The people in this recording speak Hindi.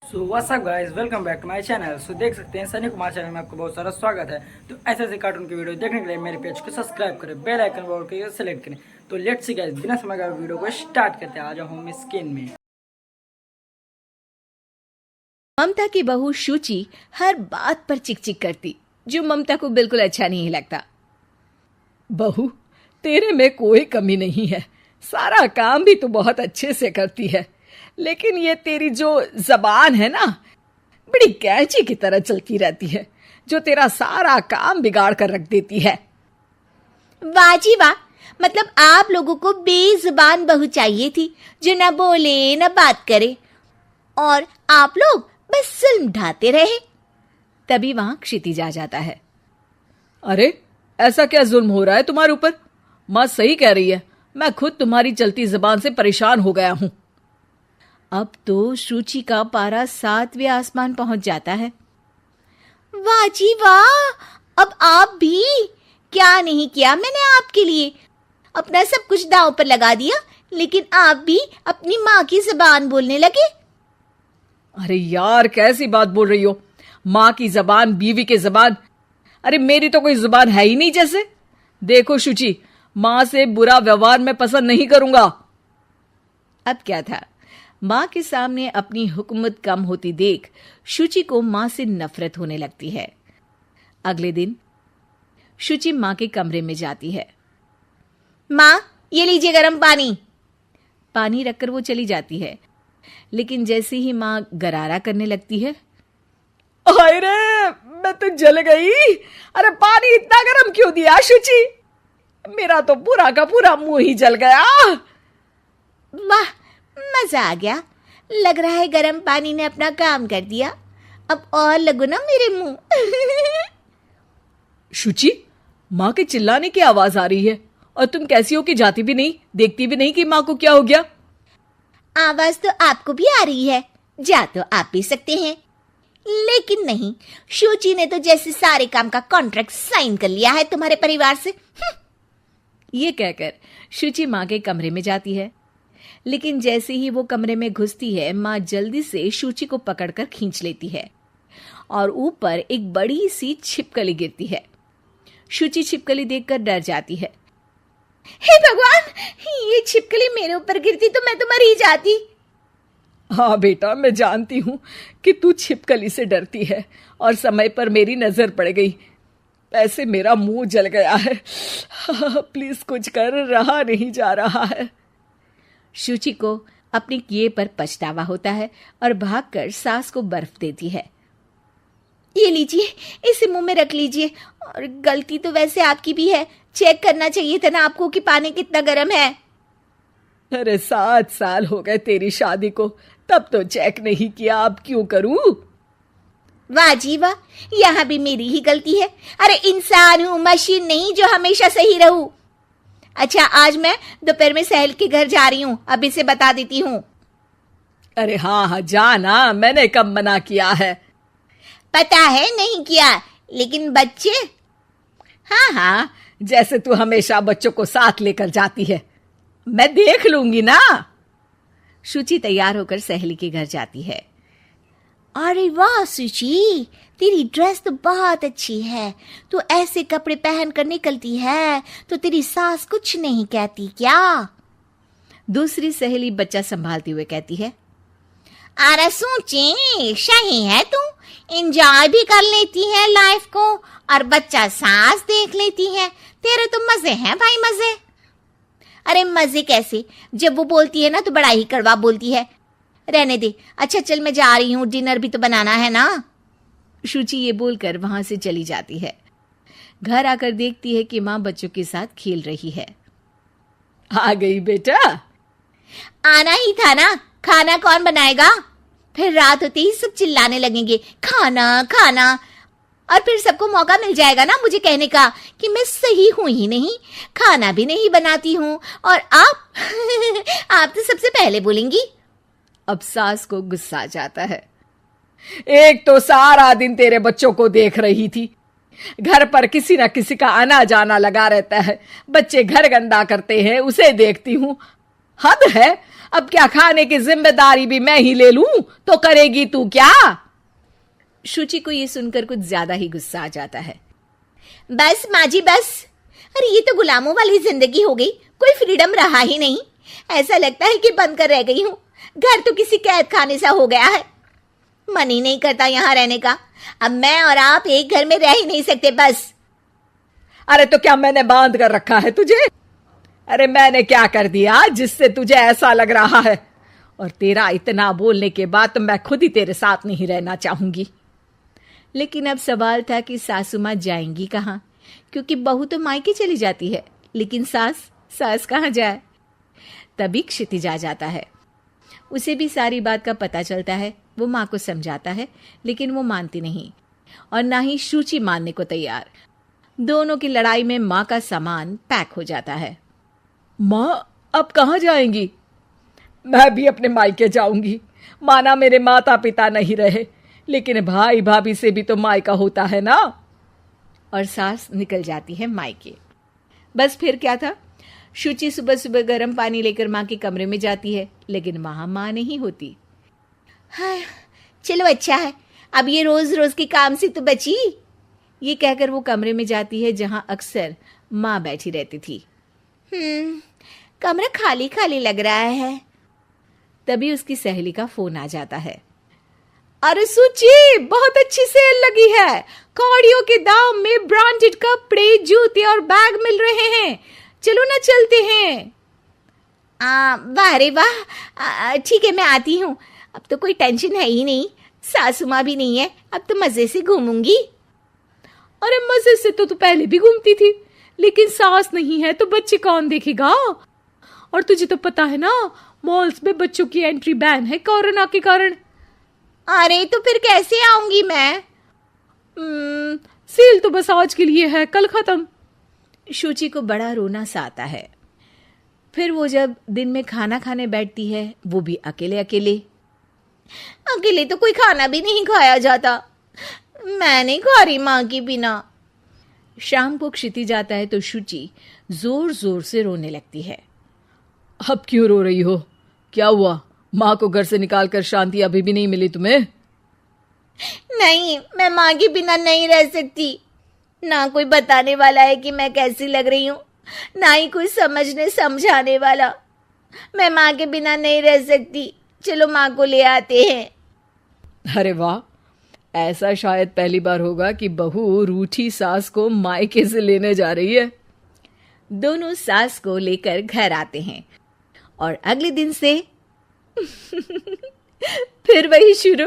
So what's up guys, welcome back to my channel. So देख सकते हैं सनी कुमार चैनल में आपको बहुत सारा स्वागत है। तो ऐसे ऐसे कार्टून की वीडियो देखने के लिए मेरे पेज को सब्सक्राइब करें, बेल आइकन को करके सेलेक्ट करें। तो लेट्स सी गाइस, बिना समय का वीडियो को स्टार्ट करते हैं। आ जाओ होम स्क्रीन में। ममता की बहू शुचि हर बात पर चिक चिक करती, जो ममता को बिल्कुल अच्छा नहीं लगता। बहू, तेरे में कोई कमी नहीं है, सारा काम भी तू बहुत अच्छे से करती है, लेकिन ये तेरी जो जबान है ना, बड़ी कैंची की तरह चलती रहती है, जो तेरा सारा काम बिगाड़ कर रख देती है। वाह जी वाह, मतलब आप लोगों को बेजुबान बहू चाहिए थी, जो न बोले न बात करे, और आप लोग बस जुल्म ढाते रहे। तभी वहां क्षितिज आ जाता है। अरे, ऐसा क्या जुल्म हो रहा है तुम्हारे ऊपर? माँ सही कह रही है, मैं खुद तुम्हारी चलती जबान से परेशान हो गया हूं। अब तो शुचि का पारा 7वें आसमान पहुंच जाता है। वाह जी वाह, अब आप भी! क्या नहीं किया मैंने आपके लिए, अपना सब कुछ दांव पर लगा दिया, लेकिन आप भी अपनी माँ की जुबान बोलने लगे। अरे यार, कैसी बात बोल रही हो? माँ की जबान, बीवी की जबान? अरे मेरी तो कोई जुबान है ही नहीं जैसे। देखो शुचि, माँ से बुरा व्यवहार मैं पसंद नहीं करूंगा। अब क्या था, माँ के सामने अपनी हुकूमत कम होती देख शुचि को माँ से नफरत होने लगती है। अगले दिन शुचि माँ के कमरे में जाती है। माँ, ये लीजिए गर्म पानी। पानी रखकर वो चली जाती है, लेकिन जैसे ही माँ गरारा करने लगती है, हाय रे, मैं तो जल गई। अरे पानी इतना गर्म क्यों दिया शुचि? मेरा तो पूरा का पूरा मुंह ही जल गया। वाह, मजा आ गया। लग रहा है गर्म पानी ने अपना काम कर दिया। अब और लगो ना मेरे मुंह। शुचि, माँ के चिल्लाने की आवाज आ रही है, और तुम कैसी हो कि जाती भी नहीं, देखती भी नहीं कि माँ को क्या हो गया। आवाज तो आपको भी आ रही है, जा तो आप भी सकते हैं, लेकिन नहीं, शुचि ने तो जैसे सारे काम का कॉन्ट्रैक्ट साइन कर लिया है तुम्हारे परिवार से। ये कहकर शुचि माँ के कमरे में जाती है, लेकिन जैसे ही वो कमरे में घुसती है, माँ जल्दी से शुचि को पकड़कर खींच लेती है और ऊपर एक बड़ी सी छिपकली गिरती है। शुचि छिपकली देखकर डर जाती है। हे भगवान, ये छिपकली मेरे ऊपर गिरती तो मैं तो मर ही जाती। हाँ बेटा, मैं जानती हूँ कि तू छिपकली से डरती है, और समय पर मेरी नजर पड़ गई। ऐसे मेरा मुंह जल गया है। प्लीज कुछ कर, रहा नहीं जा रहा है। शुचि को अपने किए पर पछतावा होता है और भागकर सास को बर्फ देती है। ये लीजिए, इसे मुंह में रख लीजिए, और गलती तो वैसे आपकी भी है, चेक करना चाहिए था ना आपको कि पानी कितना गर्म है। अरे 7 साल हो गए तेरी शादी को, तब तो चेक नहीं किया, अब क्यों करूं? वाह जी वाह, यहाँ भी मेरी ही गलती है। अरे इंसान हूँ, मशीन नहीं जो हमेशा सही रहूं। अच्छा, आज मैं दोपहर में सहेल के घर जा रही हूँ, अभी से बता देती हूँ। अरे हाँ हाँ, जाना, मैंने कब मना किया है? पता है नहीं किया, लेकिन बच्चे? हाँ हाँ, जैसे तू हमेशा बच्चों को साथ लेकर जाती है, मैं देख लूंगी ना। शुचि तैयार होकर सहेली के घर जाती है। अरे वाह शुचि, तेरी ड्रेस तो बहुत अच्छी है। तू ऐसे कपड़े पहन कर निकलती है तो तेरी सास कुछ नहीं कहती क्या? दूसरी सहेली बच्चा संभालती हुए कहती है। अरे सूची, सही है, तू एंजॉय भी कर लेती है लाइफ को, और बच्चा सास देख लेती है। तेरे तो मजे हैं भाई, मजे। अरे मजे कैसे, जब वो बोलती है ना तो बड़ा ही कड़वा बोलती है। रहने दे। अच्छा चल, मैं जा रही हूँ, डिनर भी तो बनाना है ना। शुचि ये बोलकर वहां से चली जाती है। घर आकर देखती है कि माँ बच्चों के साथ खेल रही है। आ गई बेटा? आना ही था ना, खाना कौन बनाएगा? फिर रात होते ही सब चिल्लाने लगेंगे, खाना खाना, और फिर सबको मौका मिल जाएगा ना मुझे कहने का कि मैं सही हूं ही नहीं, खाना भी नहीं बनाती हूँ, और आप आप तो सबसे पहले बोलेंगी। अब सास को गुस्सा आ जाता है। एक तो सारा दिन तेरे बच्चों को देख रही थी, घर पर किसी ना किसी का आना जाना लगा रहता है, बच्चे घर गंदा करते हैं उसे देखती हूँ। हद है, अब क्या खाने की जिम्मेदारी भी मैं ही ले लूं तो करेगी तू क्या? शुचि को ये सुनकर कुछ ज्यादा ही गुस्सा आ जाता है। बस माँ जी बस, अरे ये तो गुलामों वाली जिंदगी हो गई, कोई फ्रीडम रहा ही नहीं। ऐसा लगता है कि बंद कर रह गई हूँ। घर तो किसी कैद खाने सा हो गया है, मन ही नहीं करता यहाँ रहने का। अब मैं और आप एक घर में रह ही नहीं सकते बस। अरे तो क्या मैंने बांध कर रखा है तुझे? अरे मैंने क्या कर दिया जिससे तुझे ऐसा लग रहा है? और तेरा इतना बोलने के बाद तो मैं खुद ही तेरे साथ नहीं रहना चाहूंगी। लेकिन अब सवाल था कि सासू माँ जाएंगी कहाँ, क्योंकि बहू तो मायके चली जाती है, लेकिन सास कहाँ जाए। तभी क्षितिज आ जाता है। उसे भी सारी बात का पता चलता है। वो माँ को समझाता है, लेकिन वो मानती नहीं और ना ही शुचि मानने को तैयार। दोनों की लड़ाई में माँ का सामान पैक हो जाता है। माँ अब कहाँ जाएंगी? मैं भी अपने मायके जाऊंगी। माना मेरे माता पिता नहीं रहे, लेकिन भाई भाभी से भी तो मायका होता है ना। और सास निकल जाती है मायके। बस फिर क्या था, शुचि सुबह सुबह गर्म पानी लेकर माँ के कमरे में जाती है, लेकिन वहां माँ नहीं होती। हाँ चलो अच्छा है, अब ये रोज रोज के काम से तो बची। ये कहकर वो कमरे में जाती है जहां अक्सर माँ बैठी रहती थी। कमरा खाली खाली लग रहा है। तभी उसकी सहेली का फोन आ जाता है। अरे सुची, बहुत अच्छी सेल लगी है। कौड़ियों के दाम में ब्रांडेड कपड़े, जूते और बैग मिल रहे हैं। चलो ना चलते हैं। वाह रे वाह, ठीक है मैं आती हूँ। अब तो कोई टेंशन है ही नहीं, सासू माँ भी नहीं है, अब तो मजे से घूमूंगी। अरे मजे से तो तू पहले भी घूमती थी, लेकिन सास नहीं है तो बच्चे कौन देखेगा? और तुझे तो पता है ना, मॉल्स में बच्चों की एंट्री बैन है कोरोना के कारण। अरे तो फिर कैसे आऊंगी मैं? सेल तो बस आज के लिए है, कल खत्म। शुचि को बड़ा रोना सा आता है। फिर वो जब दिन में खाना खाने बैठती है, वो भी अकेले अकेले तो कोई खाना भी नहीं खाया जाता। मैं नहीं खा रही माँ के बिना। शाम को क्षिति जाता है तो शुचि जोर जोर से रोने लगती है। अब क्यों रो रही हो? क्या हुआ? माँ को घर से निकालकर शांति अभी भी नहीं मिली तुम्हें? नहीं, मैं माँ के बिना नहीं रह सकती। ना कोई बताने वाला है कि मैं कैसी लग रही हूँ, ना ही कोई समझने समझाने वाला। मैं माँ के बिना नहीं रह सकती। चलो माँ को ले आते हैं। अरे वाह, ऐसा शायद पहली बार होगा कि बहू रूठी सास को मायके से लेने जा रही है। दोनों सास को लेकर घर आते हैं और अगले दिन से फिर वही शुरू।